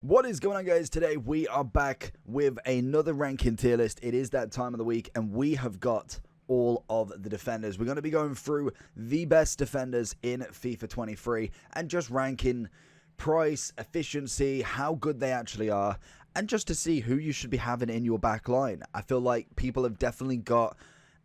What is going on, guys? Today we are back with another ranking tier list. It is that time of the week and we have got all of the defenders. We're going to be going through the best defenders in FIFA 23 and just ranking price, efficiency, how good they actually are, and just to see who you should be having in your back line. I feel like people have definitely got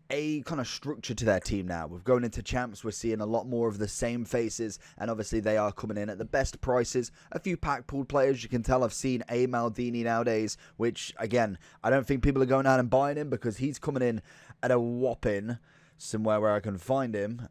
a kind of structure to their team now. We're going into champs, we're seeing a lot more of the same faces, and obviously they are coming in at the best prices. A few pack pooled players, you can tell I've seen a Maldini nowadays, which again, I don't think people are going out and buying him because he's coming in at a whopping, somewhere where I can find him,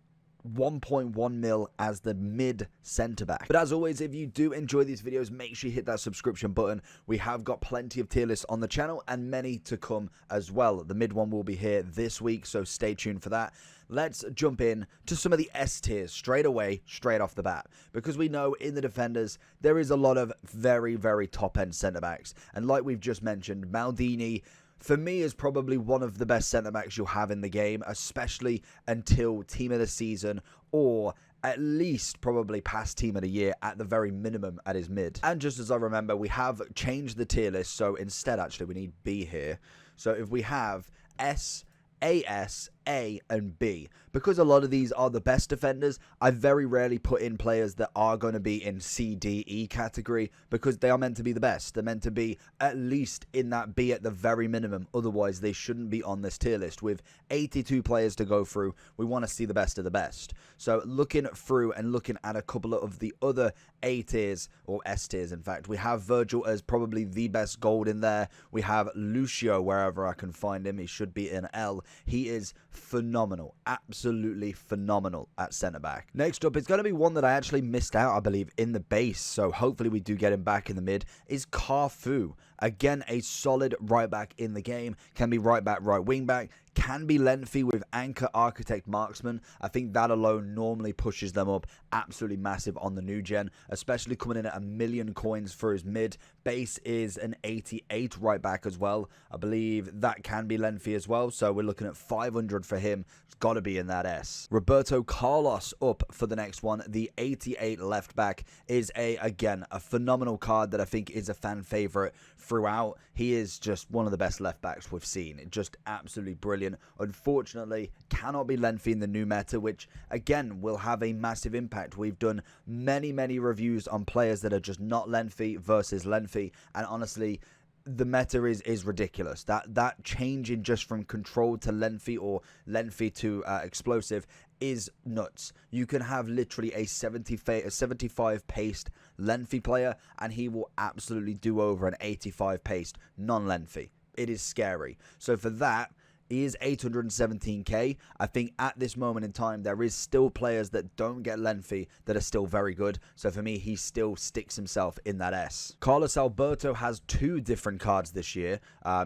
1.1 mil as the mid centre back. But as always, if you do enjoy these videos, make sure you hit that subscription button. We have got plenty of tier lists on the channel and many to come as well. The mid one will be here this week, so stay tuned for that. Let's jump in to some of the S tiers straight away, straight off the bat, because we know in the defenders there is a lot of very, very top end centre backs, and like we've just mentioned, Maldini for me is probably one of the best centre-backs you'll have in the game, especially until team of the season or at least probably past team of the year at the very minimum at his mid. And just as I remember, we have changed the tier list, so instead actually we need B here. So if we have S, AS, A and B, because a lot of these are the best defenders, I very rarely put in players that are going to be in C, D, E category because they are meant to be the best. They're meant to be at least in that B at the very minimum. Otherwise, they shouldn't be on this tier list. With 82 players to go through, we want to see the best of the best. So looking through and looking at a couple of the other A tiers, or S tiers in fact, we have Virgil as probably the best gold in there. We have Lucio wherever I can find him. He should be in L. He is phenomenal, absolutely phenomenal at centre back. Next up, it's going to be one that I actually missed out, I believe, in the base, so hopefully we do get him back in the mid, is Carfu. Again, a solid right back in the game, can be right back, right wing back, can be lengthy with anchor, architect, marksman. I think that alone normally pushes them up absolutely massive on the new gen, especially coming in at 1 million coins for his mid. Base is an 88 right back as well. I believe that can be lengthy as well, so we're looking at 500 for him. It's got to be in that S. Roberto Carlos up for the next one. The 88 left back is again a phenomenal card that I think is a fan favorite throughout. He is just one of the best left backs we've seen. Just absolutely brilliant. Unfortunately, cannot be lengthy in the new meta, which again will have a massive impact. We've done many reviews on players that are just not lengthy versus lengthy, and honestly, the meta is ridiculous. That changing just from controlled to lengthy or lengthy to explosive is nuts. You can have literally a 75 paced lengthy player and he will absolutely do over an 85 paced non-lengthy. It is scary. So for that, he is 817k. I think at this moment in time, there is still players that don't get lengthy that are still very good. So for me, he still sticks himself in that S. Carlos Alberto has 2 different cards this year,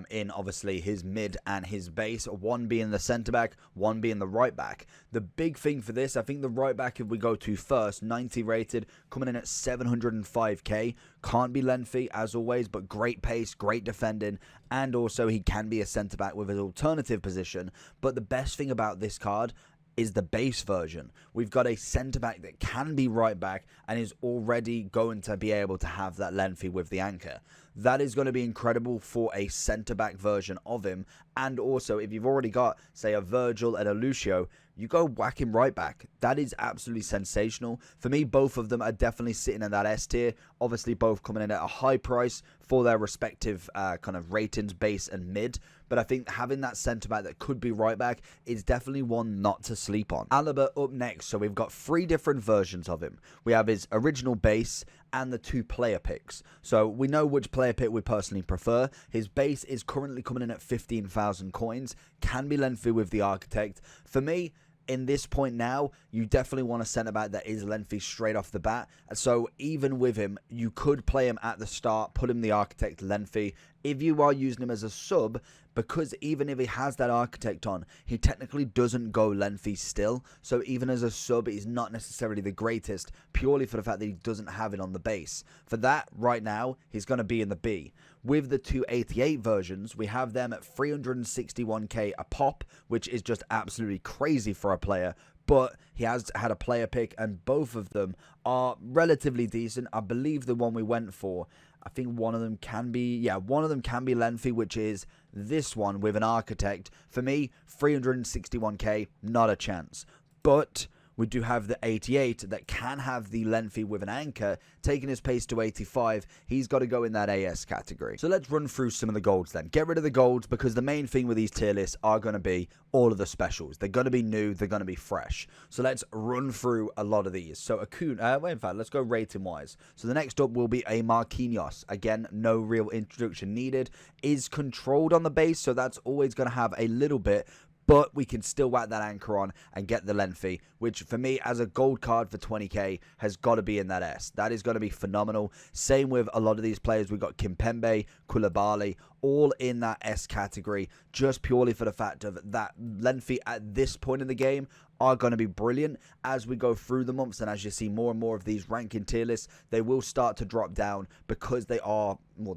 in obviously his mid and his base, one being the centre back, one being the right back. The big thing for this, I think the right back, if we go to first, 90 rated, coming in at 705k. Can't be lengthy as always, but great pace, great defending, and also he can be a centre back with his alternative position. But the best thing about this card is the base version. We've got a centre back that can be right back and is already going to be able to have that lengthy with the anchor. That is going to be incredible for a centre back version of him. And also, if you've already got, say, a Virgil and a Lucio, you go whack him right back. That is absolutely sensational. For me, both of them are definitely sitting in that S tier. Obviously, both coming in at a high price for their respective kind of ratings, base and mid. But I think having that centre back that could be right back is definitely one not to sleep on. Alaba up next. So we've got 3 different versions of him. We have his original base and the 2 player picks. So we know which player pick we personally prefer. His base is currently coming in at 15,000 coins. Can be lengthy with the architect. For me, in this point now, you definitely want a centre back that is lengthy straight off the bat. So even with him, you could play him at the start, put him the architect lengthy. If you are using him as a sub, because even if he has that architect on, he technically doesn't go lengthy still. So even as a sub, he's not necessarily the greatest, purely for the fact that he doesn't have it on the base. For that, right now, he's going to be in the B. With the 288 versions, we have them at 361k a pop, which is just absolutely crazy for a player. But he has had a player pick, and both of them are relatively decent. I believe the one we went for, I think one of them can be, lengthy, which is this one with an architect. For me, 361k, not a chance. But we do have the 88 that can have the lengthy with an anchor, taking his pace to 85. He's got to go in that AS category. So let's run through some of the golds then. Get rid of the golds, because the main thing with these tier lists are going to be all of the specials. They're going to be new. They're going to be fresh. So let's run through a lot of these. So in fact, let's go rating wise. So the next up will be a Marquinhos. Again, no real introduction needed. Is controlled on the base, so that's always going to have a little bit, but we can still whack that anchor on and get the lengthy, which for me, as a gold card for 20k, has got to be in that S. That is going to be phenomenal. Same with a lot of these players. We've got Kimpembe, Koulibaly, all in that S category, just purely for the fact of that lengthy at this point in the game are going to be brilliant. As we go through the months and as you see more and more of these ranking tier lists, they will start to drop down because they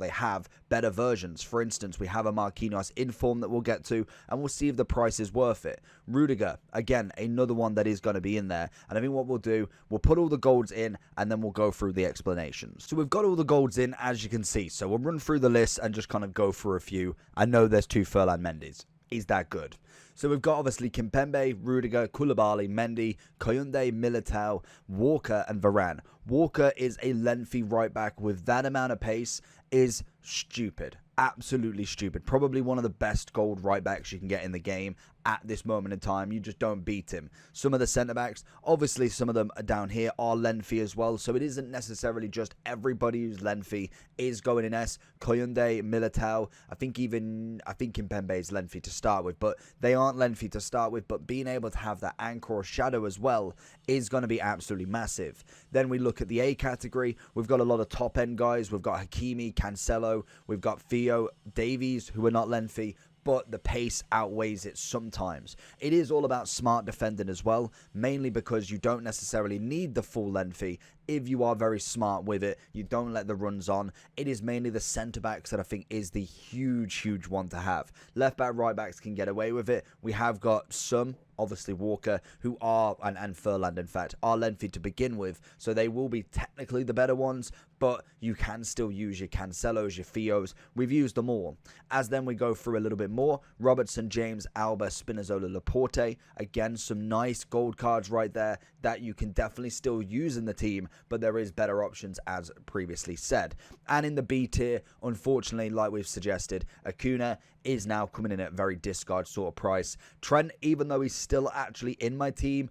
have better versions. For instance, we have a Marquinhos in form that we'll get to, and we'll see if the price is worth it. Rudiger, again, another one that is going to be in there. And I think what we'll do, we'll put all the golds in and then we'll go through the explanations. So we've got all the golds in, as you can see. So we'll run through the list and just kind of go through a few. I know there's 2 Ferland Mendy's. Is that good? So we've got obviously Kimpembe, Rudiger, Koulibaly, Mendy, Koyunde, Militao, Walker and Varane. Walker is a lengthy right back with that amount of pace is stupid. Absolutely stupid. Probably one of the best gold right backs you can get in the game at this moment in time. You just don't beat him. Some of the centre backs, obviously some of them are down here, are lengthy as well. So it isn't necessarily just everybody who's lengthy is going in S. Koyunde, Militao, I think Kimpembe is lengthy to start with, but they aren't lengthy to start with. But being able to have that anchor or shadow as well is going to be absolutely massive. Then we look at the A category. We've got a lot of top end guys. We've got Hakimi, Cancelo, we've got Theo, Davies, who are not lengthy, but the pace outweighs it sometimes. It is all about smart defending as well, mainly because you don't necessarily need the full lengthy. If you are very smart with it, you don't let the runs on. It is mainly the centre-backs that I think is the huge one to have. Left-back, right-backs can get away with it. We have got some, obviously Walker, who are, and Ferland in fact, are lengthy to begin with, so they will be technically the better ones, but you can still use your Cancelos, your Theos. We've used them all. As then we go through a little bit more, Robertson, James, Alba, Spinazzola, Laporte. Again, some nice gold cards right there that you can definitely still use in the team, but there is better options as previously said. And in the B tier, unfortunately, like we've suggested, Acuna is now coming in at a very discard sort of price. Trent, even though he's still actually in my team,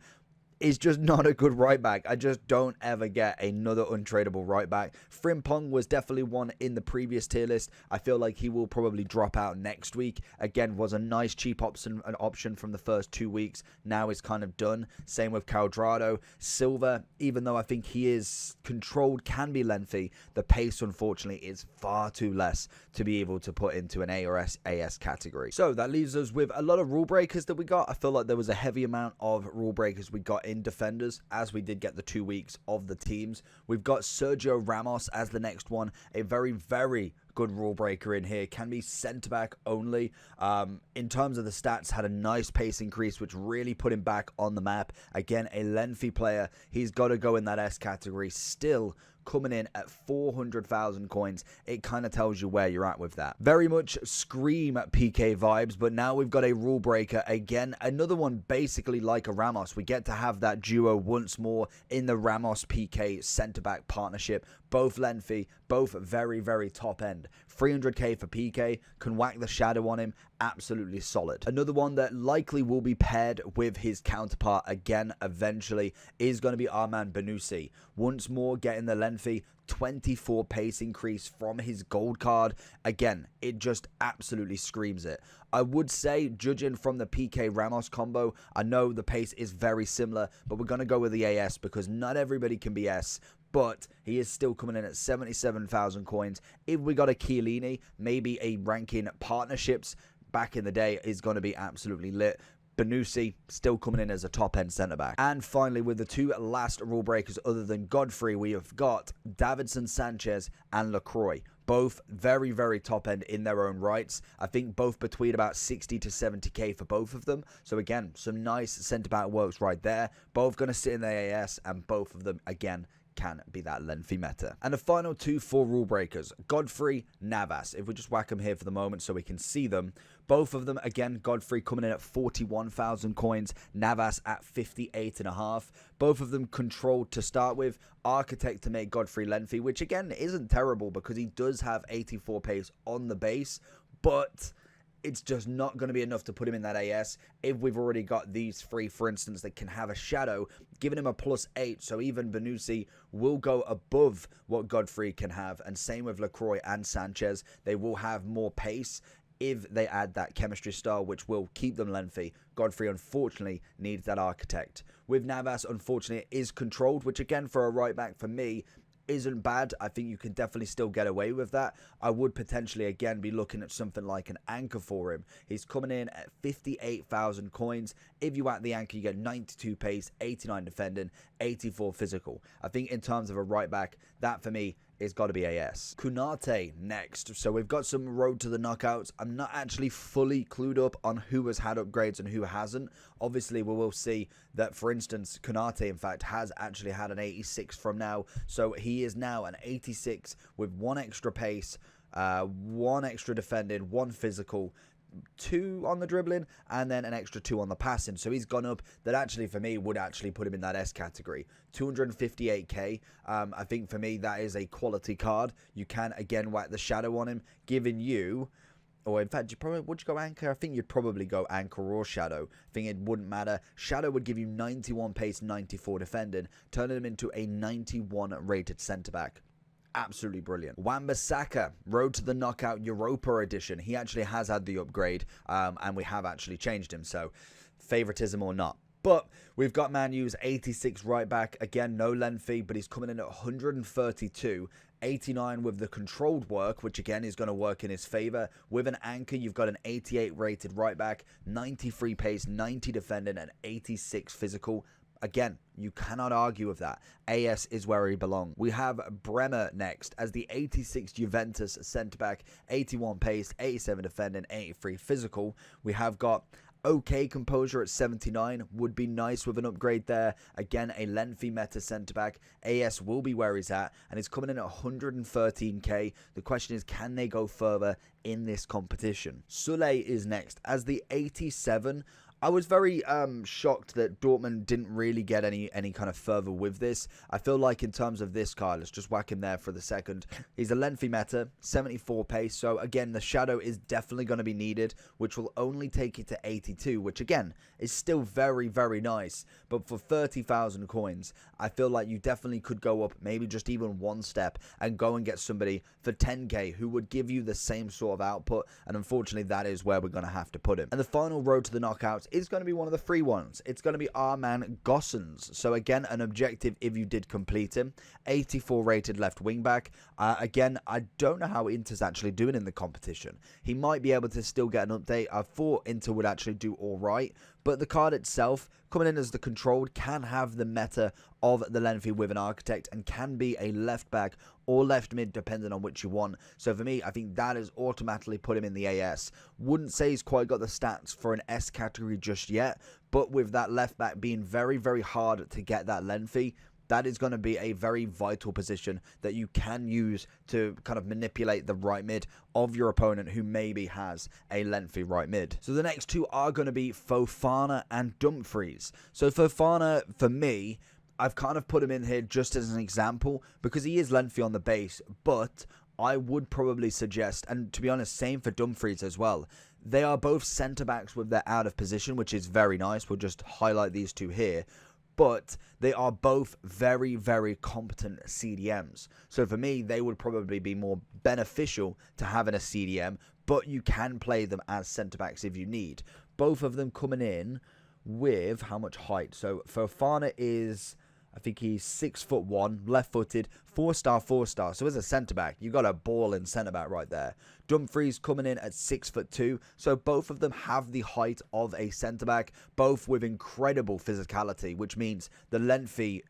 is just not a good right back. I just don't ever get another untradeable right back. Frimpong was definitely one in the previous tier list. I feel like he will probably drop out next week. Again, was a nice cheap option, an option from the first 2 weeks. Now is kind of done. Same with Cuadrado. Silva, even though I think he is controlled, can be lengthy, the pace unfortunately is far too less to be able to put into an A or AS category. So that leaves us with a lot of rule breakers that we got. I feel like there was a heavy amount of rule breakers we got in defenders, as we did get the 2 weeks of the teams. We've got Sergio Ramos as the next one, a very good rule breaker in here. Can be centre back only. In terms of the stats, had a nice pace increase, which really put him back on the map. Again, a lengthy player. He's got to go in that S category. Still coming in at 400,000 coins. It kind of tells you where you're at with that. Very much scream PK vibes, but now we've got a rule breaker. Again, another one basically like a Ramos. We get to have that duo once more in the Ramos PK centre-back partnership. Both lengthy, both very top end. 300k for PK, can whack the shadow on him, absolutely solid. Another one that likely will be paired with his counterpart again eventually is going to be our man Benusi. Once more getting the lengthy, 24 pace increase from his gold card. Again, it just absolutely screams it. I would say, judging from the PK Ramos combo, I know the pace is very similar, but we're going to go with the AS because not everybody can be S. But he is still coming in at 77,000 coins. If we got a Chiellini, maybe a ranking partnerships back in the day is going to be absolutely lit. Benusi still coming in as a top-end centre-back. And finally, with the 2 last rule breakers other than Godfrey, we have got Davinson Sanchez and Lacroix. Both very top-end in their own rights. I think both between about 60 to 70k for both of them. So again, some nice centre-back works right there. Both going to sit in the AS, and both of them, again, can be that lengthy meta. And the final two for rule breakers, Godfrey, Navas. If we just whack them here for the moment so we can see them, both of them, again, Godfrey coming in at 41,000 coins, Navas at 58.5. Both of them controlled to start with, Architect to make Godfrey lengthy, which again isn't terrible because he does have 84 pace on the base, but it's just not going to be enough to put him in that AS if we've already got these three, for instance, that can have a shadow, giving him a +8, so even Benusi will go above what Godfrey can have, and same with Lacroix and Sanchez. They will have more pace if they add that chemistry style, which will keep them lengthy. Godfrey, unfortunately, needs that Architect. With Navas, unfortunately, it is controlled, which again, for a right back, for me, isn't bad. I think you can definitely still get away with that. I would potentially again be looking at something like an anchor for him. He's coming in at 58,000 coins. If you add the anchor, you get 92 pace, 89 defending, 84 physical. I think in terms of a right back, that for me is got to be AS. Kunate next. So we've got some road to the knockouts. I'm not actually fully clued up on who has had upgrades and who hasn't. Obviously, we will see that, for instance, Kunate, in fact, has actually had an 86 from now. So he is now an 86 with 1 extra pace, 1 extra defending, 1 physical, 2 on the dribbling, and then an extra 2 on the passing. So he's gone up. That actually for me would actually put him in that S category. 258k. I think for me that is a quality card. You can again whack the shadow on him, giving you, or in fact, would you go anchor? I think you'd probably go anchor or shadow. I think it wouldn't matter. Shadow would give you 91 pace, 94 defending, turning him into a 91 rated centre back. Absolutely brilliant. Wan-Bissaka, Road to the Knockout Europa Edition. He actually has had the upgrade, and we have actually changed him, so favoritism or not. But we've got Man U's 86 right back. Again, no lengthy, but he's coming in at 132. 89 with the controlled work, which again is going to work in his favor. With an anchor, you've got an 88 rated right back, 93 pace, 90 defending, and 86 physical. Again, you cannot argue with that. AS is where he belongs. We have Bremer next as the 86 Juventus centre-back, 81 pace, 87 defending, 83 physical. We have got okay composure at 79. Would be nice with an upgrade there. Again, a lengthy meta centre-back. AS will be where he's at, and it's coming in at 113k. The question is, can they go further in this competition? Sule is next as the 87. I was very shocked that Dortmund didn't really get any kind of further with this. I feel like in terms of this card, let's just whack him there for the second. He's a lengthy meta, 74 pace. So again, the shadow is definitely going to be needed, which will only take it to 82, which again is still very, very nice. But for 30,000 coins, I feel like you definitely could go up maybe just even one step and go and get somebody for 10k who would give you the same sort of output. And unfortunately, that is where we're going to have to put him. And the final road to the knockouts is going to be one of the free ones. It's going to be our man Gossens. So again, an objective if you did complete him. 84 rated left wing back. Again, I don't know how Inter's actually doing in the competition. He might be able to still get an update. I thought Inter would actually do all right, but the card itself, coming in as the controlled, can have the meta of the lengthy with an Architect and can be a left back or left mid depending on which you want. So for me, I think that is automatically put him in the AS. Wouldn't say he's quite got the stats for an S category just yet, but with that left back being very, very hard to get that lengthy, that is going to be a very vital position that you can use to kind of manipulate the right mid of your opponent who maybe has a lengthy right mid. So the next two are going to be Fofana and Dumfries. So Fofana, for me, I've kind of put him in here just as an example because he is lengthy on the base, but I would probably suggest, and to be honest, same for Dumfries as well. They are both centre-backs with their out of position, which is very nice. We'll just highlight these two here. But they are both very, very competent CDMs. So for me, they would probably be more beneficial to having a CDM, but you can play them as centre-backs if you need. Both of them coming in with how much height? So Fofana is, I think he's 6'1", left-footed, 4-star, 4-star. So as a centre-back, you got a ball in centre-back right there. Dumfries coming in at 6'2", so both of them have the height of a centre-back, both with incredible physicality, which means the lengthy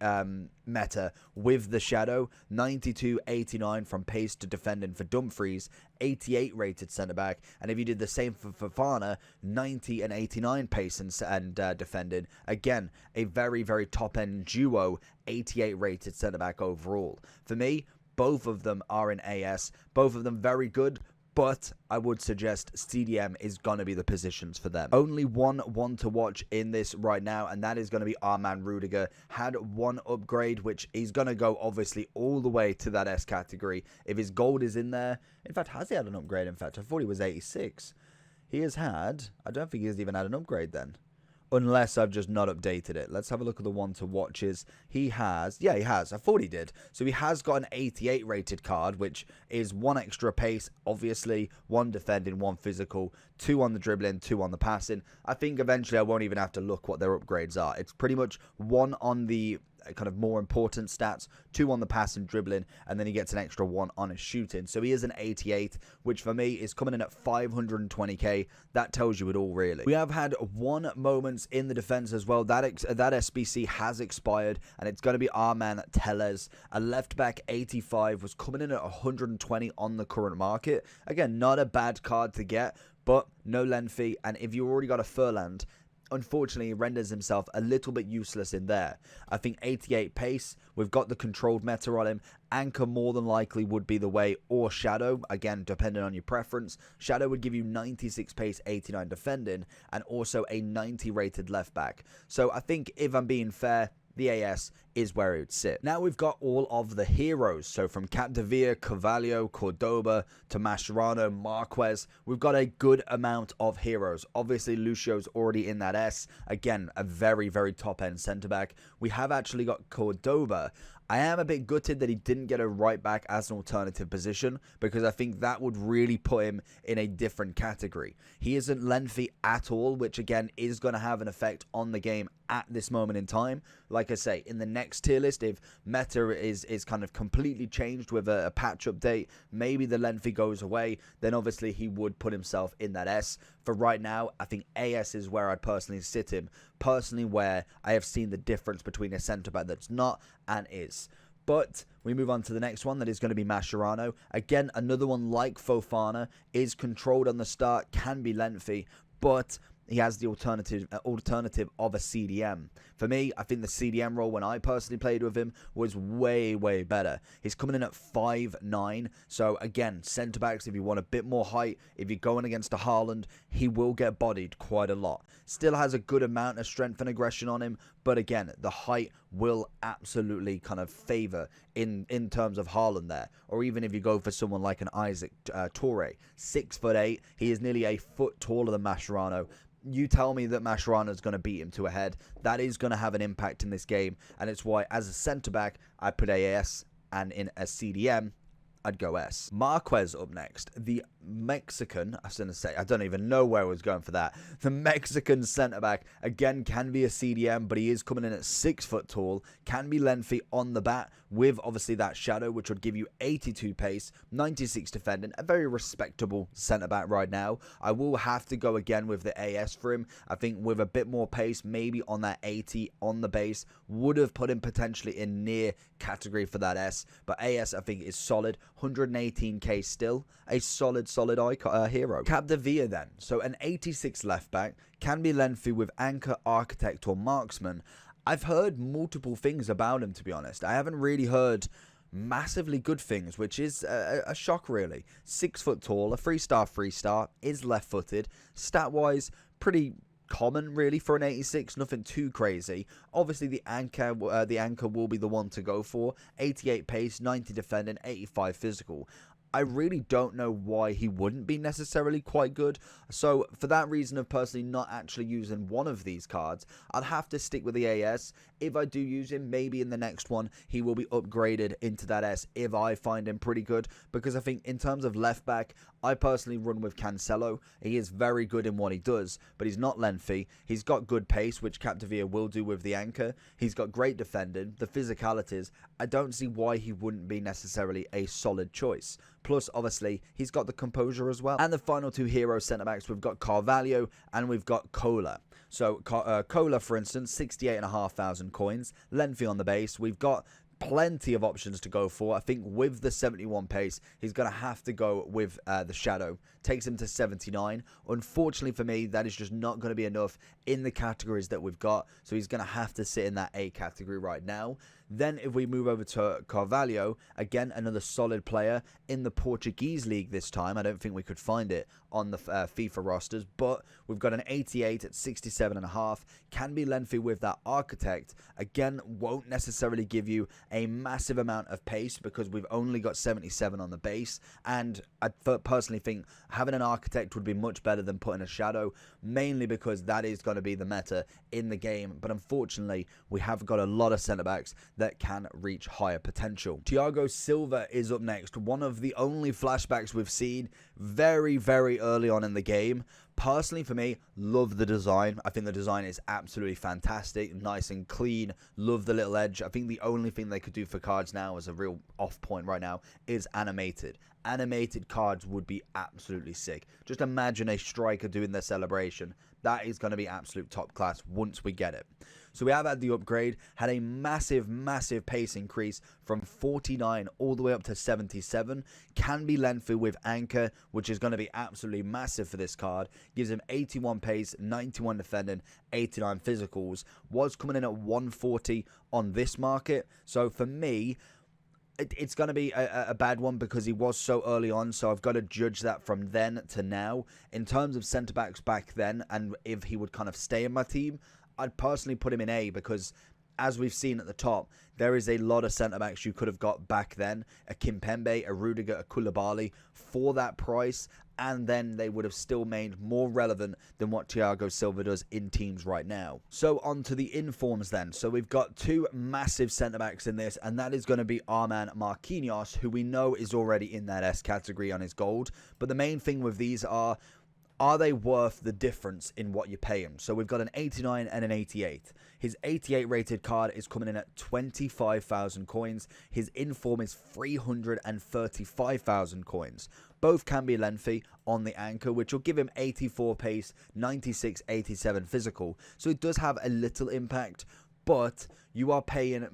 meta with the shadow, 92, 89 from pace to defending for Dumfries, 88 rated centre-back, and if you did the same for Fofana, 90 and 89 pace and defending, again, a very, very top-end duo also 88 rated centre-back overall. For me, both of them are in AS, both of them very good, but I would suggest CDM is going to be the positions for them. Only one to watch in this right now, and that is going to be our man Rudiger. Had one upgrade, which he's going to go obviously all the way to that S category. If his gold is in there, in fact, has he had an upgrade? In fact, I thought he was 86. He has had, I don't think he's even had an upgrade then. Unless I've just not updated it. Let's have a look at the one to watches. He has, yeah, he has. I thought he did. So he has got an 88 rated card, which is 1 extra pace, obviously, 1 defending, 1 physical, 2 on the dribbling, 2 on the passing. I think eventually I won't even have to look what their upgrades are. It's pretty much 1 on the kind of more important stats, 2 on the pass and dribbling, and then he gets an extra 1 on his shooting. So he is an 88, which for me is coming in at 520k. That tells you it all, really. We have had 1 moment in the defense as well. That SBC has expired, and it's going to be our man Tellez. A left back 85 was coming in at 120 on the current market. Again, not a bad card to get, but no lengthy, and if you already got a Furland, unfortunately, he renders himself a little bit useless in there. I think 88 pace, we've got the controlled meta on him. Anchor more than likely would be the way, or Shadow, again, depending on your preference. Shadow would give you 96 pace, 89 defending, and also a 90 rated left back. So I think, if I'm being fair, the AS is where it would sit. Now we've got all of the heroes. So from Capdevia, Carvalho, Cordoba to Mascherano, Marquez, we've got a good amount of heroes. Obviously, Lucio's already in that S. Again, a very, very top-end centre-back. We have actually got Cordoba. I am a bit gutted that he didn't get a right back as an alternative position, because I think that would really put him in a different category. He isn't lengthy at all, which again is going to have an effect on the game at this moment in time. Like I say, in the next tier list, if meta is kind of completely changed with a patch update, maybe the lengthy goes away, then obviously he would put himself in that S. For right now, I think AS is where I'd personally sit him. Personally, where I have seen the difference between a centre-back that's not and is. But we move on to the next one, that is going to be Mascherano. Again, another one like Fofana, is controlled on the start, can be lengthy, but he has the alternative of a CDM. For me, I think the CDM role when I personally played with him was way, way better. He's coming in at 5'9". So again, centre-backs, if you want a bit more height, if you're going against a Haaland, he will get bodied quite a lot. Still has a good amount of strength and aggression on him, but again, the height will absolutely kind of favour in terms of Haaland there. Or even if you go for someone like an Isaac Toure, 6'8", he is nearly a foot taller than Mascherano. You tell me that Mascherano is going to beat him to a head. That is going to have an impact in this game, and it's why, as a centre-back, I put AS, and in a CDM, I'd go S. Marquez up next. The Mexican, I was going to say, I don't even know where I was going for that. The Mexican centre-back, again, can be a CDM, but he is coming in at 6 foot tall, can be lengthy on the bat, with obviously that Shadow, which would give you 82 pace, 96 defending, a very respectable centre-back right now. I will have to go again with the AS for him. I think with a bit more pace, maybe on that 80 on the base, would have put him potentially in near category for that S, but AS I think is solid. 118k still, a solid hero. Capdevia then, so an 86 left back, can be lengthy with anchor, architect or marksman. I've heard multiple things about him, to be honest. I haven't really heard massively good things, which is a shock really. 6 foot tall, a 3-star, is left footed, stat wise pretty common really for an 86, nothing too crazy. Obviously the anchor will be the one to go for. 88 pace, 90 defending, 85 physical. I really don't know why he wouldn't be necessarily quite good. So for that reason of personally not actually using one of these cards, I'll have to stick with the AS. If I do use him, maybe in the next one, he will be upgraded into that S if I find him pretty good. Because I think in terms of left back, I personally run with Cancelo. He is very good in what he does, but he's not lengthy. He's got good pace, which Capdevia will do with the anchor. He's got great defending, the physicalities. I don't see why he wouldn't be necessarily a solid choice. Plus, obviously, he's got the composure as well. And the final two hero centre-backs, we've got Carvalho and we've got Cola. So, Cola, for instance, 68,500 coins, lengthy on the base. We've got plenty of options to go for. I think with the 71 pace, he's going to have to go with the Shadow. Takes him to 79. Unfortunately for me, that is just not going to be enough in the categories that we've got. So he's going to have to sit in that A category right now. Then if we move over to Carvalho, again, another solid player in the Portuguese league this time. I don't think we could find it on the FIFA rosters, but we've got an 88 at 67.5. Can be lengthy with that Architect. Again, won't necessarily give you a massive amount of pace because we've only got 77 on the base. And I personally think having an Architect would be much better than putting a Shadow, mainly because that is going to be the meta in the game. But unfortunately, we have got a lot of centre-backs that can reach higher potential. Thiago Silva is up next. One of the only flashbacks we've seen very, very early on in the game. Personally, for me, love the design. I think the design is absolutely fantastic, nice and clean. Love the little edge. I think the only thing they could do for cards now, as a real off point right now, is animated. Animated cards would be absolutely sick. Just imagine a striker doing their celebration. That is going to be absolute top class once we get it. So we have had the upgrade, had a massive, massive pace increase from 49 all the way up to 77. Can be lengthy with Anchor, which is going to be absolutely massive for this card. Gives him 81 pace, 91 defending, 89 physicals. Was coming in at 140 on this market. So for me, it's going to be a bad one because he was so early on, so I've got to judge that from then to now. In terms of centre-backs back then, and if he would kind of stay in my team, I'd personally put him in A because, as we've seen at the top, there is a lot of centre-backs you could have got back then. A Kimpembe, a Rudiger, a Koulibaly for that price, and then they would have still made more relevant than what Thiago Silva does in teams right now. So on to the informs then. So we've got two massive centre-backs in this, and that is going to be our man Marquinhos, who we know is already in that S category on his gold. But the main thing with these are they worth the difference in what you pay him? So we've got an 89 and an 88. His 88 rated card is coming in at 25,000 coins. His inform is 335,000 coins. Both can be lengthy on the Anchor, which will give him 84 pace, 96, 87 physical. So it does have a little impact, but you are paying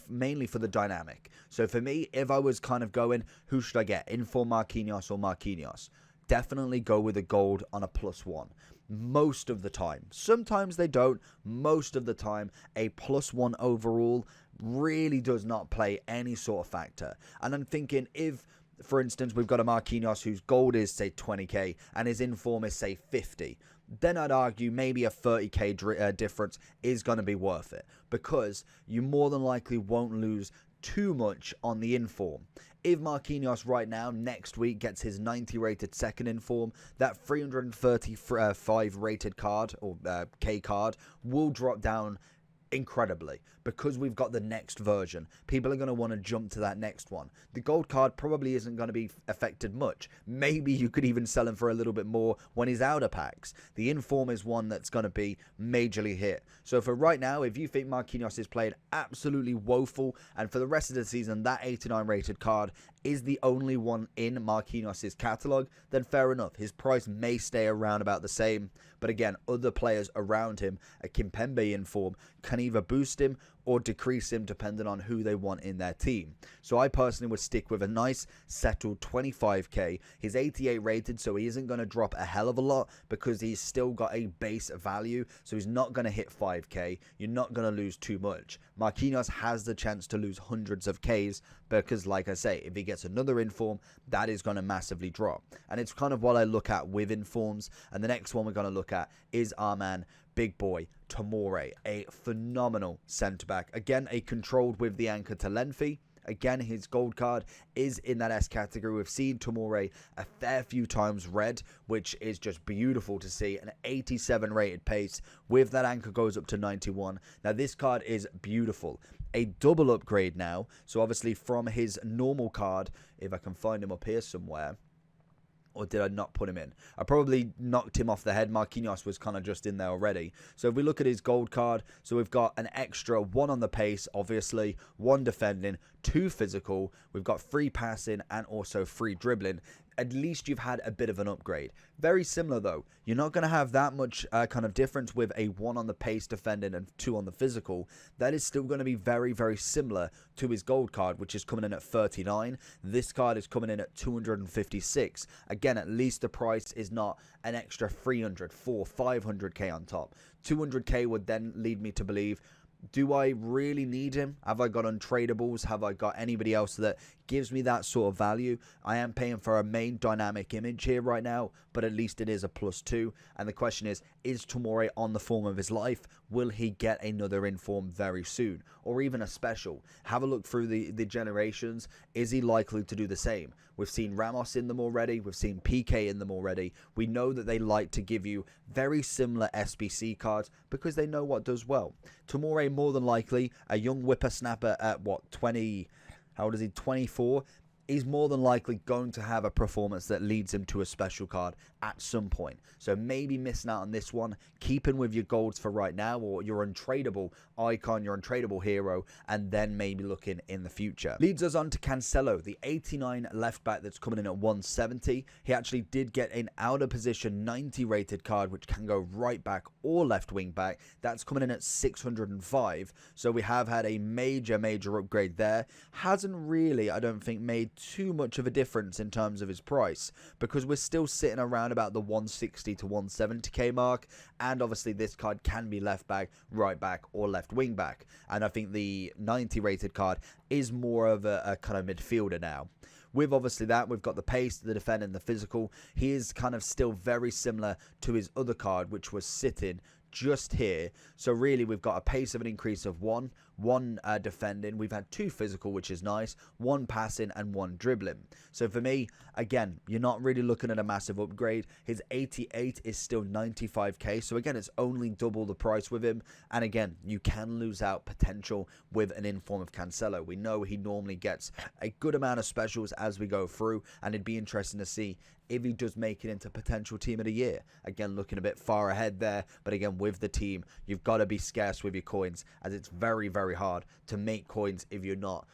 mainly for the dynamic. So for me, if I was kind of going, who should I get? Inform Marquinhos or Marquinhos? Definitely go with a gold on a +1. Most of the time. Sometimes they don't. Most of the time, a +1 overall really does not play any sort of factor. And I'm thinking if, for instance, we've got a Marquinhos whose gold is, say, 20k and his inform is, say, 50, then I'd argue maybe a 30k difference is going to be worth it because you more than likely won't lose too much on the inform. If Marquinhos right now, next week, gets his 90 rated second inform, that 335 rated card, or K card, will drop down incredibly because we've got the next version. People are going to want to jump to that next one. The gold card probably isn't going to be affected much. Maybe you could even sell him for a little bit more when he's out of packs. The inform is one that's going to be majorly hit. So for right now, if you think Marquinhos is played absolutely woeful and for the rest of the season that 89 rated card is the only one in Marquinhos' catalogue, then fair enough. His price may stay around about the same. But again, other players around him, a Kimpembe inform, can either boost him or decrease him depending on who they want in their team. So I personally would stick with a nice settled 25k. He's 88 rated, so he isn't going to drop a hell of a lot because he's still got a base value, so he's not going to hit 5k. You're not going to lose too much. Marquinhos has the chance to lose hundreds of Ks because, like I say, if he gets another inform, that is going to massively drop. And it's kind of what I look at with informs. And the next one we're going to look at is our man, big boy, Tomori, a phenomenal centre-back. Again, a controlled with the Anchor to lengthy. Again, his gold card is in that S category. We've seen Tomori a fair few times red, which is just beautiful to see. An 87 rated pace with that Anchor goes up to 91. Now, this card is beautiful. A double upgrade now. So obviously from his normal card, if I can find him up here somewhere, or did I not put him in? I probably knocked him off the head. Marquinhos was kind of just in there already. So if we look at his gold card, so we've got an extra 1 on the pace, obviously, 1 defending, 2 physical, we've got 3 passing, and also 3 dribbling. At least you've had a bit of an upgrade. Very similar though. You're not going to have that much kind of difference with a 1 on the pace defending and 2 on the physical. That is still going to be very, very similar to his gold card, which is coming in at 39. This card is coming in at 256. Again, at least the price is not an extra 300, 400, 500k on top. 200k would then lead me to believe, do I really need him? Have I got untradables? Have I got anybody else that gives me that sort of value? I am paying for a main dynamic image here right now, but at least it is a +2. And the question is Tomori on the form of his life? Will he get another inform very soon? Or even a special? Have a look through the generations. Is he likely to do the same? We've seen Ramos in them already. We've seen PK in them already. We know that they like to give you very similar SBC cards because they know what does well. Tomori, more than likely, a young whippersnapper at what, 20... How old is he? 24. He's more than likely going to have a performance that leads him to a special card at some point. So maybe missing out on this one, keeping with your golds for right now, or your untradeable icon, your untradeable hero, and then maybe looking in the future. Leads us on to Cancelo, the 89 left back that's coming in at 170. He actually did get an out of position 90 rated card, which can go right back or left wing back. That's coming in at 605. So we have had a major upgrade there. Hasn't really, I don't think, made too much of a difference in terms of his price, because we're still sitting around about the 160 to 170k mark, and obviously this card can be left back, right back, or left wing back, and I think the 90 rated card is more of a kind of midfielder now. With obviously that, we've got the pace, the defend, and the physical. He is kind of still very similar to his other card, which was sitting just here. So really, we've got a pace of an increase of one defending. We've had 2 physical, which is nice, 1 passing, and 1 dribbling. So for me, again, you're not really looking at a massive upgrade. His 88 is still 95k. So again, it's only double the price with him. And again, you can lose out potential with an inform of Cancelo. We know he normally gets a good amount of specials as we go through, and it'd be interesting to see if he does make it into potential team of the year. Again, looking a bit far ahead there, but again, with the team, you've got to be scarce with your coins, as it's very hard to make coins if you're not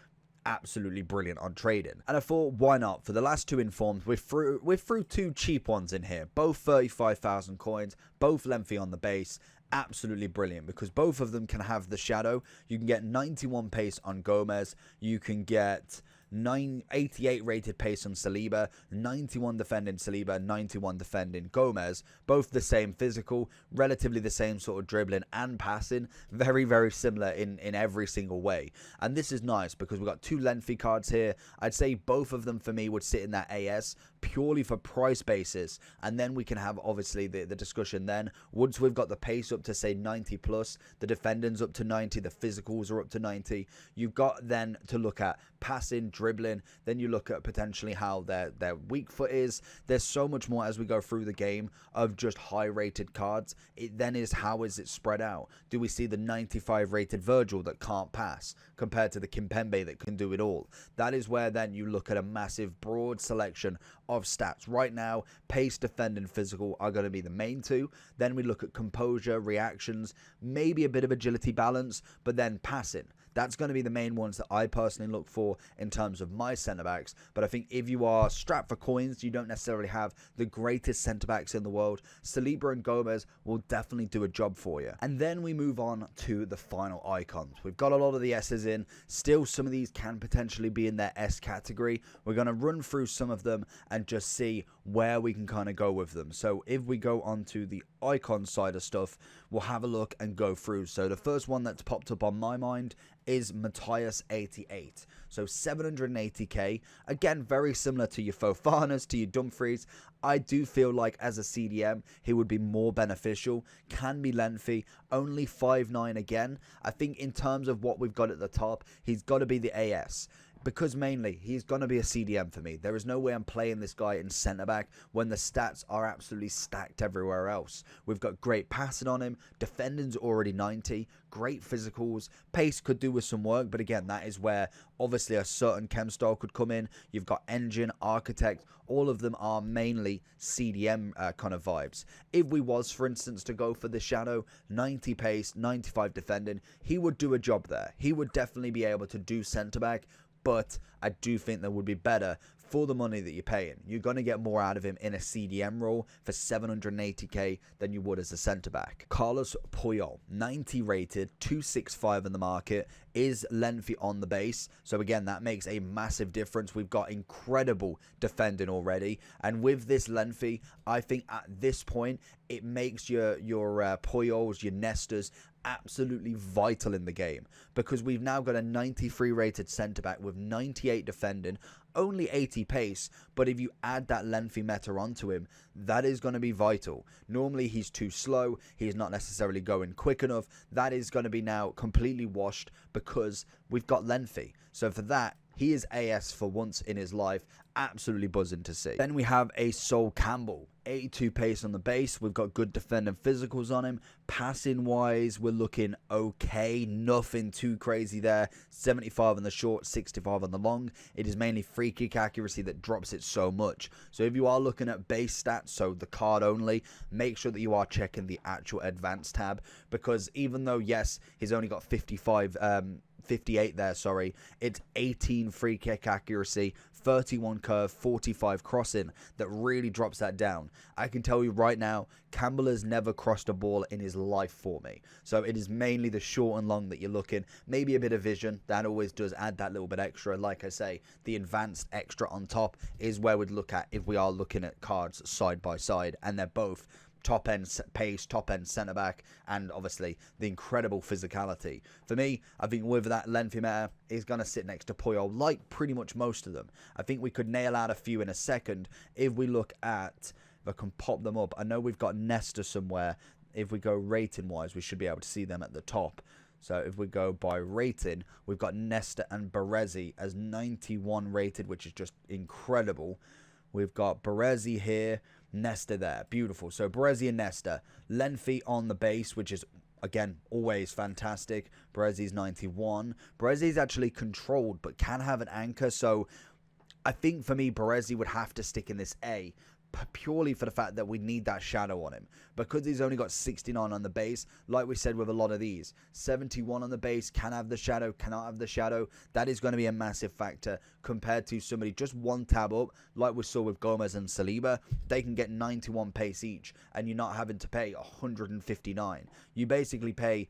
absolutely brilliant on trading. And I thought, why not? For the last 2 informs, we threw 2 cheap ones in here, both 35,000 coins, both lengthy on the base. Absolutely brilliant, because both of them can have the shadow. You can get 91 pace on Gomez, you can get 88 rated pace on Saliba, 91 defending Saliba, 91 defending Gomez. Both the same physical, relatively the same sort of dribbling and passing. Very similar in every single way. And this is nice because we've got 2 lengthy cards here. I'd say both of them for me would sit in that AS purely for price basis. And then we can have obviously the discussion then. Once we've got the pace up to say 90 plus, the defending's up to 90, the physicals are up to 90. You've got then to look at passing, dribbling, then you look at potentially how their weak foot is. There's so much more as we go through the game of just high rated cards. It then is, how is it spread out? Do we see the 95 rated Virgil that can't pass compared to the Kimpembe that can do it all? That is where then you look at a massive broad selection of stats. Right now, pace, defend, and physical are going to be the main 2. Then we look at composure, reactions, maybe a bit of agility balance, but then passing. That's going to be the main ones that I personally look for in terms of my centre-backs. But I think if you are strapped for coins, you don't necessarily have the greatest centre-backs in the world, Saliba and Gomez will definitely do a job for you. And then we move on to the final icons. We've got a lot of the S's in. Still, some of these can potentially be in their S category. We're going to run through some of them and just see where we can kind of go with them. So if we go on to the icon side of stuff, we'll have a look and go through. So the first one that's popped up on my mind is Matthias 88. So 780k. Again, very similar to your Fofanas, to your Dumfries. I do feel like as a CDM, he would be more beneficial. Can be lengthy. Only 5'9" again. I think in terms of what we've got at the top, he's got to be the AS. Because mainly, he's going to be a CDM for me. There is no way I'm playing this guy in centre-back when the stats are absolutely stacked everywhere else. We've got great passing on him. Defending's already 90. Great physicals. Pace could do with some work. But again, that is where obviously a certain chem style could come in. You've got Engine, Architect. All of them are mainly CDM kind of vibes. If we was, for instance, to go for the Shadow, 90 pace, 95 defending, he would do a job there. He would definitely be able to do centre-back. but I do think that would be better for the money that you're paying. You're going to get more out of him in a CDM role for 780k than you would as a centre-back. Carlos Puyol, 90 rated, 265 in the market, is lengthy on the base. So again, that makes a massive difference. We've got incredible defending already. And with this lengthy, I think at this point, it makes your Puyols, your Nestas, absolutely vital in the game, because we've now got a 93 rated centre-back with 98 defending, only 80 pace, but if you add that lengthy meta onto him, that is going to be vital. Normally he's too slow, he's not necessarily going quick enough. That is going to be now completely washed because we've got lengthy. So for that, he is AS for once in his life. Absolutely buzzing to see. Then we have a Sol Campbell, 82 pace on the base. We've got good defending physicals on him. Passing wise, we're looking okay. Nothing too crazy there. 75 on the short, 65 on the long. It is mainly free kick accuracy that drops it so much. So if you are looking at base stats, so the card only, make sure that you are checking the actual advanced tab, because even though, yes, he's only got 58 there, sorry, it's 18 free kick accuracy, 31 curve, 45 crossing that really drops that down. I can tell you right now, Campbell has never crossed a ball in his life for me. So it is mainly the short and long that you're looking. Maybe a bit of vision, that always does add that little bit extra. Like I say, the advanced extra on top is where we'd look at if we are looking at cards side by side, and they're both top end pace, top end centre back, and obviously the incredible physicality. For me, I think with that lengthy meta, he's going to sit next to Puyol, like pretty much most of them. I think we could nail out a few in a second if we look at, if I can pop them up. I know we've got Nesta somewhere. If we go rating wise, we should be able to see them at the top. So if we go by rating, we've got Nesta and Baresi as 91 rated, which is just incredible. We've got Baresi here, Nesta there. Beautiful. So Baresi and Nesta. Lengthy on the base, which is, again, always fantastic. Baresi's 91. Baresi's actually controlled, but can have an anchor. So I think for me, Baresi would have to stick in this A, purely for the fact that we need that shadow on him, because he's only got 69 on the base. Like we said with a lot of these, 71 on the base, can have the shadow, cannot have the shadow. That is going to be a massive factor compared to somebody just one tab up, like we saw with Gomez and Saliba. They can get 91 pace each, and you're not having to pay 159. You basically pay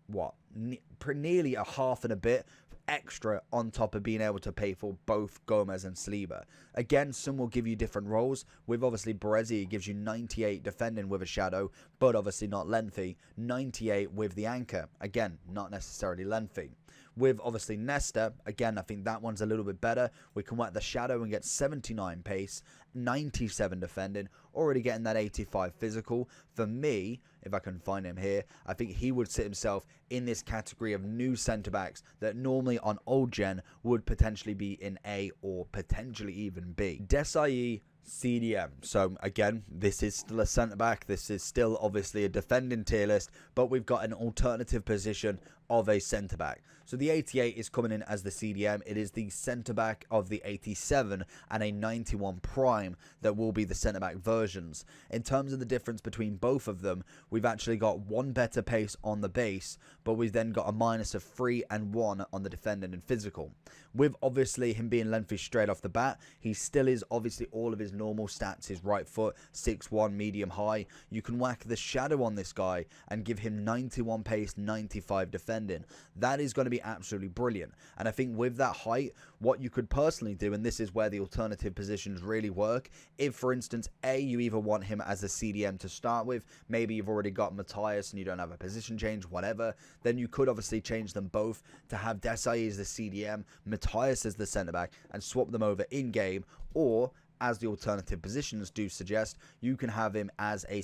what, nearly a half and a bit extra on top of being able to pay for both Gomez and Saliba. Again, some will give you different roles. With obviously Baresi, it gives you 98 defending with a shadow, but obviously not lengthy. 98 with the anchor. Again, not necessarily lengthy. With obviously Nesta, again, I think that one's a little bit better. We can whack the shadow and get 79 pace, 97 defending, already getting that 85 physical. For me, if I can find him here, I think he would sit himself in this category of new centre-backs that normally on old gen would potentially be in A or potentially even B. Desai, CDM. So again, this is still a centre-back. This is still obviously a defending tier list, but we've got an alternative position of a centre-back. So the 88 is coming in as the CDM. It is the centre-back of the 87 and a 91 prime that will be the centre-back versions. In terms of the difference between both of them, we've actually got one better pace on the base, but we've then got a minus of 3 and 1 on the defending and physical. With obviously him being lengthy straight off the bat, he still is obviously all of his normal stats, his right foot, 6'1", medium high. You can whack the shadow on this guy and give him 91 pace, 95 defending. That is going to be absolutely brilliant. And I think with that height, what you could personally do, and this is where the alternative positions really work, if for instance, A, you either want him as a CDM to start with, maybe you've already got Matthias and you don't have a position change, whatever, then you could obviously change them both to have Desai as the CDM, Matthias as the centre-back, and swap them over in-game, or as the alternative positions do suggest, you can have him as a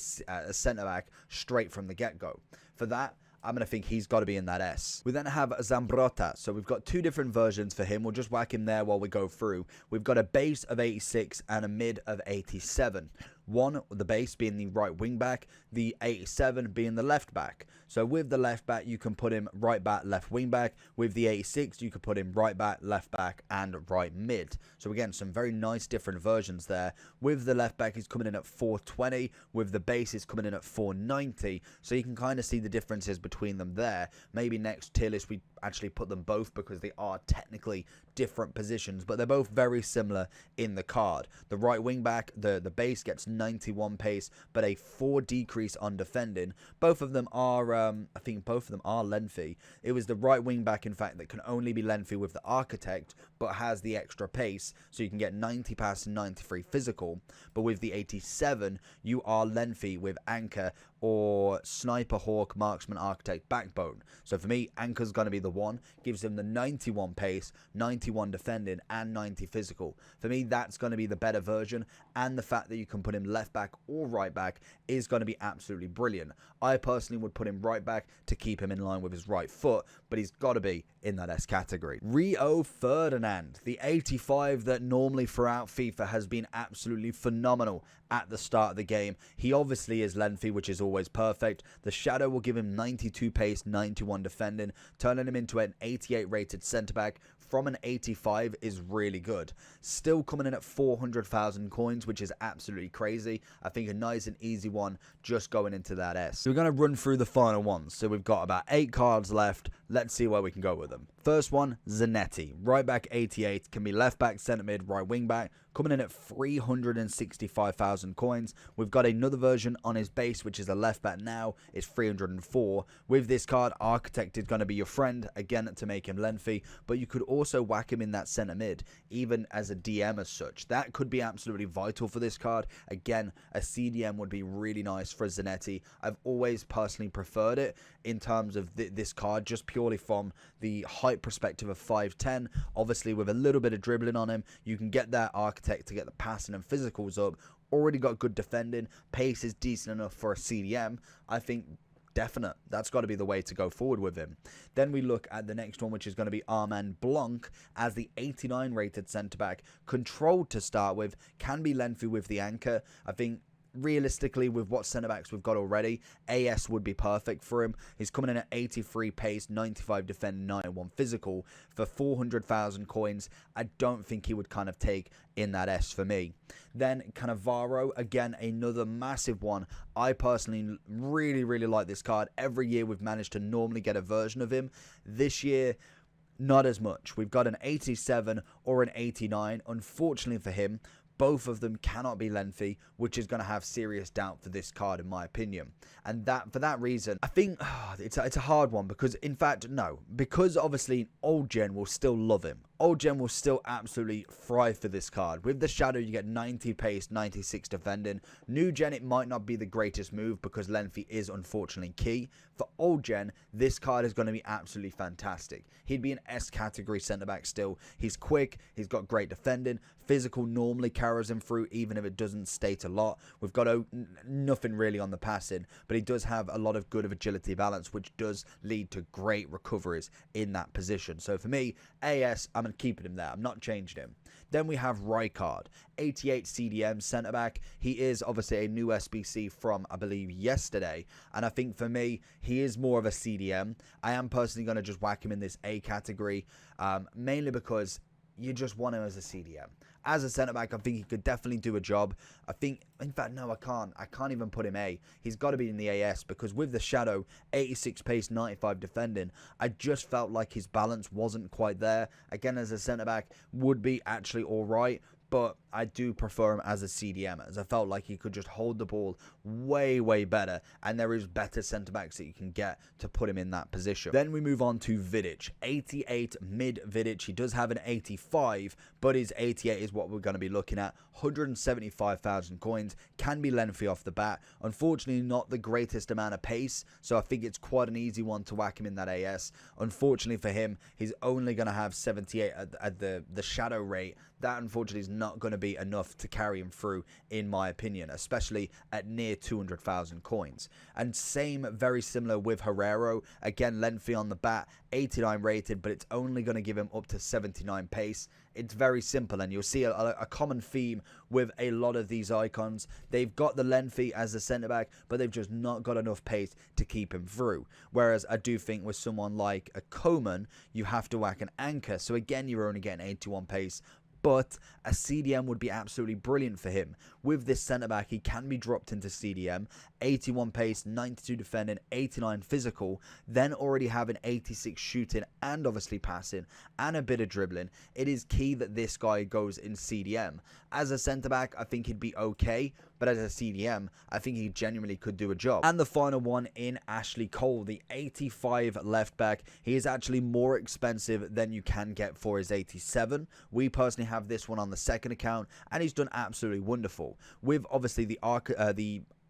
centre-back straight from the get-go. For that, I'm going to think he's got to be in that S. We then have Zambrotta. So we've got two different versions for him. We'll just whack him there while we go through. We've got a base of 86 and a mid of 87. One, the base being the right wing back, the 87 being the left back. So with the left back, you can put him right back, left wing back. With the 86, you could put him right back, left back, and right mid. So again, some very nice different versions there. With the left back, he's coming in at 420. With the base, he's coming in at 490. So you can kind of see the differences between them there. Maybe next tier list, we actually put them both because they are technically different positions, but they're both very similar in the card. The right wing back, the base gets 91 pace, but a 4 decrease on defending. Both of them are, I think both of them are lengthy. It was the right wing back, in fact, that can only be lengthy with the architect, but has the extra pace, so you can get 90 pass and 93 physical. But with the 87, you are lengthy with anchor or sniper, hawk, marksman, architect, backbone. So for me, anchor's going to be the one. Gives him the 91 pace, 91 defending, and 90 physical. For me, that's going to be the better version, and the fact that you can put him left back or right back is going to be absolutely brilliant. I personally would put him right back to keep him in line with his right foot, but he's got to be in that S category. Rio Ferdinand, the 85 that normally throughout FIFA has been absolutely phenomenal at the start of the game. He obviously is lengthy, which is always perfect. The shadow will give him 92 pace, 91 defending, turning him into an 88 rated centre back from an 85 is really good. Still coming in at 400,000 coins, which is absolutely crazy. I think a nice and easy one just going into that S. So we're going to run through the final ones. So we've got about 8 cards left. Let's see where we can go with them. First one, Zanetti. Right back 88, can be left back, centre mid, right wing back. Coming in at 365,000 coins. We've got another version on his base, which is a left back now. It's 304. With this card, Architect is going to be your friend, again, to make him lengthy. But you could also whack him in that centre mid, even as a DM as such. That could be absolutely vital for this card. Again, a CDM would be really nice for Zanetti. I've always personally preferred it in terms of this card, just purely from the height perspective of 5'10". Obviously, with a little bit of dribbling on him, you can get that Architect to get the passing and physicals up. Already got good defending. Pace is decent enough for a CDM. I think definite. That's got to be the way to go forward with him. Then we look at the next one, which is going to be Armand Blanc as the 89 rated centre-back. Controlled to start with. Can be lengthy with the anchor. I think realistically, with what centre-backs we've got already, AS would be perfect for him. He's coming in at 83 pace, 95 defend, 91 physical. For 400,000 coins, I don't think he would kind of take in that S for me. Then Cannavaro, again, another massive one. I personally really like this card. Every year we've managed to normally get a version of him. This year, not as much. We've got an 87 or an 89. Unfortunately for him, both of them cannot be lengthy, which is going to have serious doubt for this card, in my opinion. And that for that reason, I think it's a hard one because, in fact, no. Because, obviously, old gen will still love him. Old gen will still absolutely thrive for this card. With the shadow, you get 90 pace, 96 defending. New gen, it might not be the greatest move because lengthy is, unfortunately, key. For old gen, this card is going to be absolutely fantastic. He'd be an S category centre-back still. He's quick. He's got great defending. Physical normally carries him through, even if it doesn't state a lot. We've got nothing really on the passing, but he does have a lot of good agility balance, which does lead to great recoveries in that position. So for me, AS, I'm keeping him there. I'm not changing him. Then we have Rijkaard, 88 CDM centre-back. He is obviously a new SBC from, I believe, yesterday. And I think for me, he is more of a CDM. I am personally going to just whack him in this A category, mainly because you just want him as a CDM. As a centre-back, I think he could definitely do a job. I think, in fact, no, I can't. I can't even put him A. He's got to be in the AS because with the shadow, 86 pace, 95 defending, I just felt like his balance wasn't quite there. Again, as a centre-back, would be actually all right, but I do prefer him as a CDM, as I felt like he could just hold the ball way better, and there is better centre-backs that you can get to put him in that position. Then we move on to Vidic, 88 mid Vidic. He does have an 85, but his 88 is what we're going to be looking at. 175,000 coins, can be lengthy off the bat. Unfortunately, not the greatest amount of pace, so I think it's quite an easy one to whack him in that AS. Unfortunately for him, he's only going to have 78 at the shadow rate. That unfortunately is not going to be enough to carry him through, in my opinion, especially at near 200,000 coins. And same, very similar with Herrero. Again, lengthy on the bat, 89 rated, but it's only going to give him up to 79 pace. It's very simple, and you'll see a common theme with a lot of these icons. They've got the lengthy as a centre-back, but they've just not got enough pace to keep him through. Whereas I do think with someone like a Coman, you have to whack an anchor. So again, you're only getting 81 pace, but a CDM would be absolutely brilliant for him. With this centre-back, he can be dropped into CDM, 81 pace, 92 defending, 89 physical, then already having 86 shooting and obviously passing and a bit of dribbling. It is key that this guy goes in CDM. As a centre-back, I think he'd be okay, but as a CDM, I think he genuinely could do a job. And the final one in Ashley Cole, the 85 left back. He is actually more expensive than you can get for his 87. We personally have this one on the second account, and he's done absolutely wonderful. With obviously the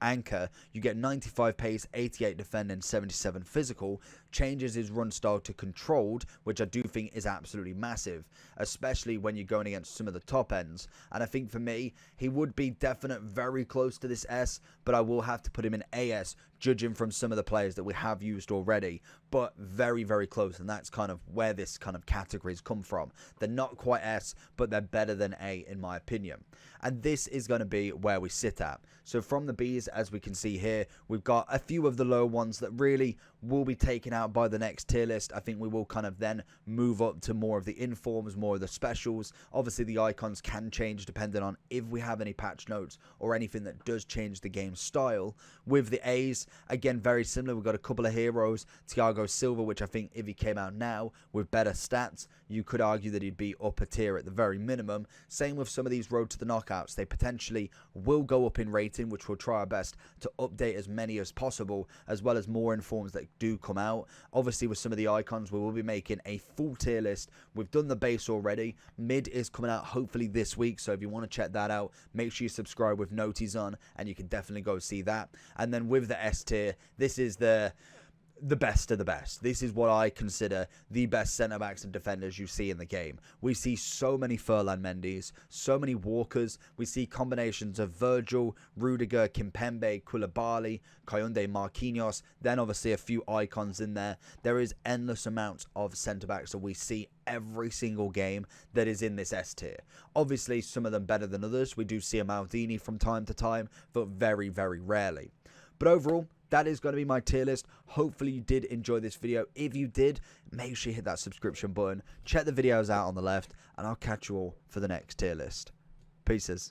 anchor, you get 95 pace, 88 defending, 77 physical, changes his run style to controlled, which I do think is absolutely massive, especially when you're going against some of the top ends. And I think for me, he would be definite very close to this S, but I will have to put him in AS, judging from some of the players that we have used already, but very, very close. And that's kind of where this kind of categories come from. They're not quite S, but they're better than A in my opinion. And this is going to be where we sit at. So from the Bs, as we can see here, we've got a few of the low ones that really will be taken out by the next tier list. I think we will kind of then move up to more of the informs, more of the specials. Obviously, the icons can change depending on if we have any patch notes or anything that does change the game style. With the As, again, very similar. We've got a couple of heroes. Thiago Silva, which I think if he came out now with better stats, you could argue that he'd be up a tier at the very minimum. Same with some of these road to the knockouts. They potentially will go up in rating, which we'll try our best to update as many as possible, as well as more informs that do come out. Obviously, with some of the icons, we will be making a full tier list. We've done the base already. Mid is coming out hopefully this week, so if you want to check that out, make sure you subscribe with noties on, and you can definitely go see that. And then with the S tier, this is the best of the best. This is what I consider the best centre-backs and defenders you see in the game. We see so many Furlan Mendy's, so many Walkers. We see combinations of Virgil, Rudiger, Kimpembe, Koulibaly, Kayonde, Marquinhos, then obviously a few icons in there. There is endless amounts of centre-backs that we see every single game that is in this S tier. Obviously, some of them better than others. We do see a Maldini from time to time, but very, very rarely. But overall, that is going to be my tier list. Hopefully you did enjoy this video. If you did, make sure you hit that subscription button. Check the videos out on the left, and I'll catch you all for the next tier list. Peaces.